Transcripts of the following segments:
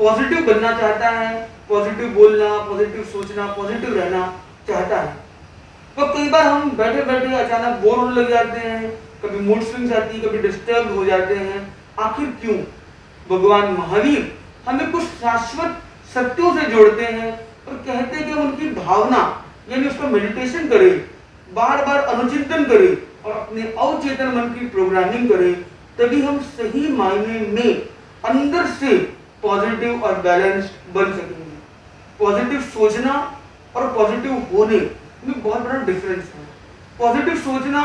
Positive बनना चाहता है, पॉजिटिव बोलना, पॉजिटिव सोचना, पॉजिटिव रहना चाहता है। तो कई बार हम बैठे बैठे अचानक बोर होने लग जाते हैं, कभी मूड स्विंग्स आती है, कभी डिस्टर्ब हो जाते हैं। आखिर क्यों? भगवान महावीर हमें कुछ शाश्वत सत्यों से जोड़ते हैं और कहते हैं कि हम उनकी भावना यानी उसका मेडिटेशन करें, बार बार अनुचिंतन करें और अपने अवचेतन मन की प्रोग्रामिंग करें, तभी हम सही मायने में अंदर से पॉजिटिव और बैलेंस्ड बन सकेंगे। पॉजिटिव सोचना और पॉजिटिव होने में बहुत बड़ा डिफरेंस है। पॉजिटिव सोचना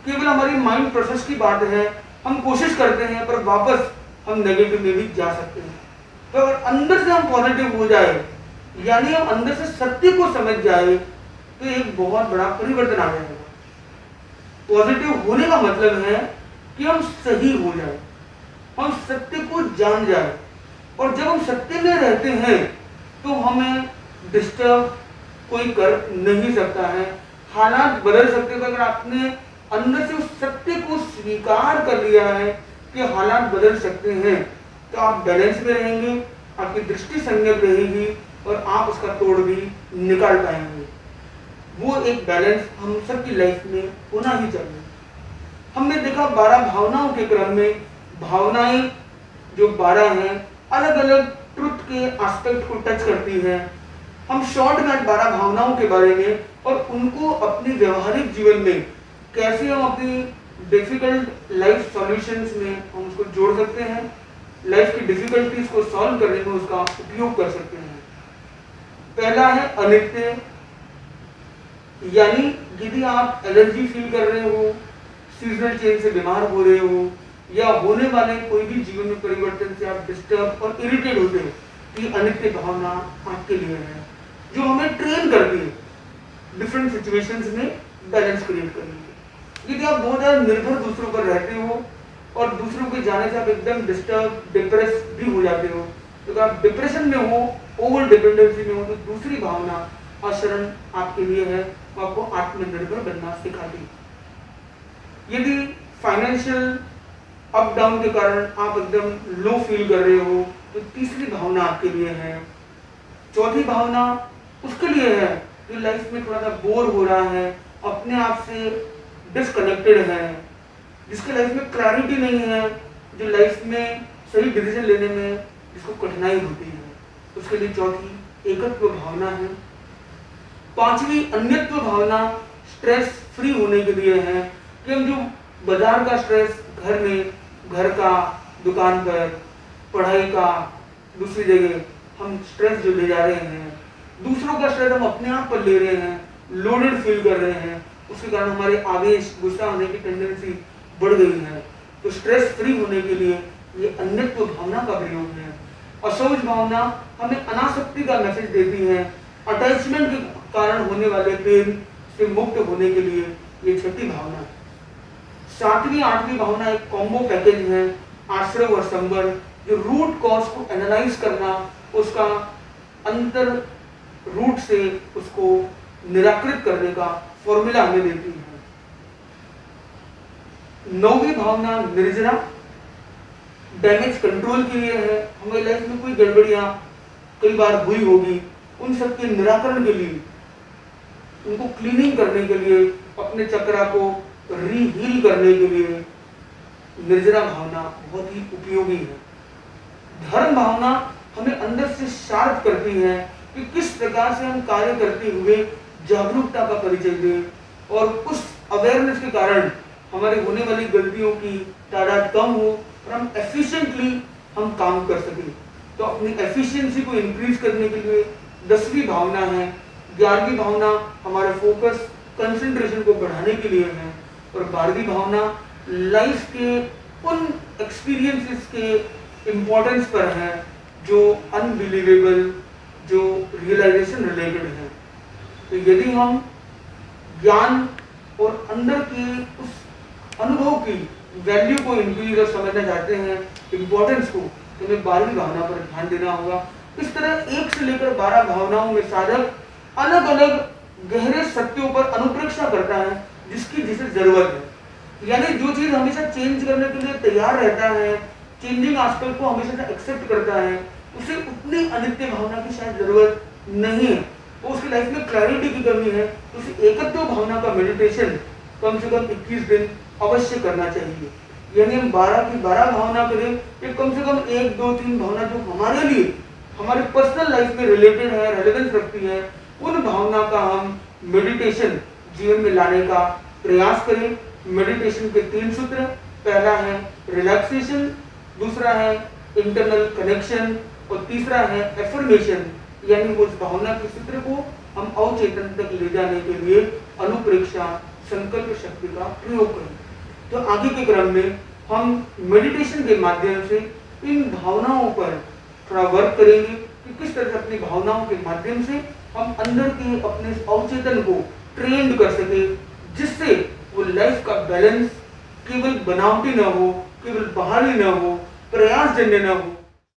केवल हमारी माइंड प्रोसेस की बात है, हम कोशिश करते हैं पर वापस हम नेगेटिव में भी जा सकते हैं। तो अगर अंदर से हम पॉजिटिव हो जाए यानी हम अंदर से सत्य को समझ जाए तो एक बहुत बड़ा परिवर्तन आ जाएगा। पॉजिटिव होने का मतलब है कि हम सही हो जाए, हम सत्य को जान जाए, और जब हम सत्य में रहते हैं तो हमें डिस्टर्ब कोई कर नहीं सकता है। हालात बदल सकते हैं। अगर आपने अंदर से उस सत्य को स्वीकार कर लिया है कि हालात बदल सकते हैं तो आप बैलेंस में रहेंगे, आपकी दृष्टि संयत रहेगी और आप उसका तोड़ भी निकाल पाएंगे। वो एक बैलेंस हम सबकी लाइफ में होना ही चाहिए। हमने देखा 12 भावनाओं के क्रम में भावनाएं जो 12 हैं अलग अलग ट्रुथ के एस्पेक्ट को टच करती हैं। हम शॉर्टकट 12 भावनाओं के बारे में और उनको अपने व्यवहारिक जीवन में कैसे हम अपनी डिफिकल्ट लाइफ सॉल्यूशंस में हम उसको जोड़ सकते हैं, लाइफ की डिफिकल्टीज को सॉल्व करने में उसका उपयोग कर सकते हैं। पहला है अनित्य, यानी यदि आप एलर्जी फील कर रहे हो, सीजनल चेंज से बीमार हो रहे हो या होने वाले कोई भी जीवन में परिवर्तन से आप डिस्टर्ब और इरिटेट होते हो, ये अनित्य भावना आपके लिए है जो हमें ट्रेन करती है डिफरेंट सिचुएशंस में बैलेंस क्रिएट करने की। यदि आप बहुत ज़्यादा निर्भर दूसरों पर रहते हो और दूसरों के जाने से आप एकदम डिस्टर्ब डिप्रेस भी हो जाते हो, तो अगर आप डिप्रेशन में हो, ओवर डिपेंडेंसी में हो, तो दूसरी भावना अशरण आपके लिए है, वो आपको आत्मनिर्भर बनना सिखाती है। यदि फाइनेंशियल अप डाउन के कारण आप एकदम लो फील कर रहे हो तो तीसरी भावना आपके लिए है। चौथी भावना उसके लिए है जो लाइफ में थोड़ा सा बोर हो रहा है, अपने आप से डिस्कनेक्टेड है, जिसके लाइफ में क्लैरिटी नहीं है, जो लाइफ में सही डिसीजन लेने में जिसको कठिनाई होती है, उसके लिए चौथी एकत्व भावना है। पांचवी अन्यत्व भावना स्ट्रेस फ्री होने के लिए है कि हम जो बाजार का स्ट्रेस घर में, घर का, दुकान पर, पढ़ाई का, दूसरी जगह हम स्ट्रेस जो ले जा रहे हैं, दूसरों का स्ट्रेस हम अपने आप पर ले रहे हैं, लोडेड फील कर रहे हैं, उसके कारण हमारे आवेश, गुस्सा होने की टेंडेंसी बढ़ गई है। तो स्ट्रेस फ्री होने के लिए ये अन्यत्व भावना का प्रयोग है। असौच भावना हमें अनासक्ति का मैसेज देती है, अटैचमेंट के कारण होने वाले पेन से मुक्त होने के लिए ये छठी भावना है। सातवीं आठवीं भावना एक कॉम्बो पैकेज है, आश्रय और संबर, जो रूट कॉज को एनालाइज करना, उसका अंतर रूट से उसको निराकृत करने का फॉर्मूला हमें देती है। नौवीं भावना निर्जरा, डैमेज कंट्रोल के लिए है। हमारी लाइफ में कोई गड़बड़ियां कई बार हुई होगी, उन सब के निराकरण के लिए, उनको क्लीनिंग करने के लिए, अपने चक्रा को रीहील करने के लिए निर्जरा भावना बहुत ही उपयोगी है। धर्म भावना हमें अंदर से शार्प करती है कि किस प्रकार से हम कार्य करते हुए जागरूकता का परिचय दें और उस अवेयरनेस के कारण हमारे होने वाली गलतियों की तादाद कम हो और हम एफिशिएंटली हम काम कर सकें। तो अपनी एफिशिएंसी को इंक्रीज करने के लिए 10वीं भावना है। 11वीं भावना हमारे फोकस, कंसंट्रेशन को बढ़ाने के लिए है और 12वीं भावना लाइफ के उन एक्सपीरियंसेस के इम्पोर्टेंस पर है जो अनबिलीवेबल, जो रियलाइजेशन रिलेटेड है। तो यदि हम ज्ञान और अंदर के उस अनुभव की वैल्यू को इंक्रीज और समझना चाहते हैं, इम्पोर्टेंस को, तो हमें 12वीं भावना पर ध्यान देना होगा। इस तरह 1 से लेकर 12 भावनाओं में साधक अलग अलग गहरे सत्यों पर अनुप्रेक्षा करता है जिसकी जिसे जरूरत है। यानी जो चीज हमेशा चेंज करने के लिए तैयार रहता है, चेंजिंग एस्पेक्ट को हमेशा एक्सेप्ट करता है, उसे उतनी अनित्य भावना की शायद जरूरत नहीं है, वो उसकी लाइफ में क्लैरिटी की कमी है, तो उसे एकत्व भावना का मेडिटेशन कम से कम 21 दिन अवश्य करना चाहिए। यानी हम 12 की 12 भावना करें, या कम से कम 1, 2, 3 भावना जो हमारे लिए हमारे पर्सनल लाइफ में रिलेटेड है, रेलेवेंस रखती है, उन भावना का हम मेडिटेशन जीवन में लाने का प्रयास करें। मेडिटेशन के 3 सूत्र, पहला है रिलैक्सेशन, दूसरा है इंटरनल कनेक्शन और तीसरा है एफर्मेशन, यानी उस भावना के सूत्र को हम अवचेतन तक ले जाने के लिए अनुप्रेक्षा संकल्प शक्ति का प्रयोग करें। तो आगे के क्रम में हम मेडिटेशन के माध्यम से इन भावनाओं पर थोड़ा वर्क करेंगे कि किस तरह से अपनी भावनाओं के माध्यम से हम अंदर के अपने अवचेतन को ट्रेंड कर सके, जिससे वो लाइफ का बैलेंस केवल बनावटी न हो, केवल बाहरी न हो, प्रयासजन्य न हो,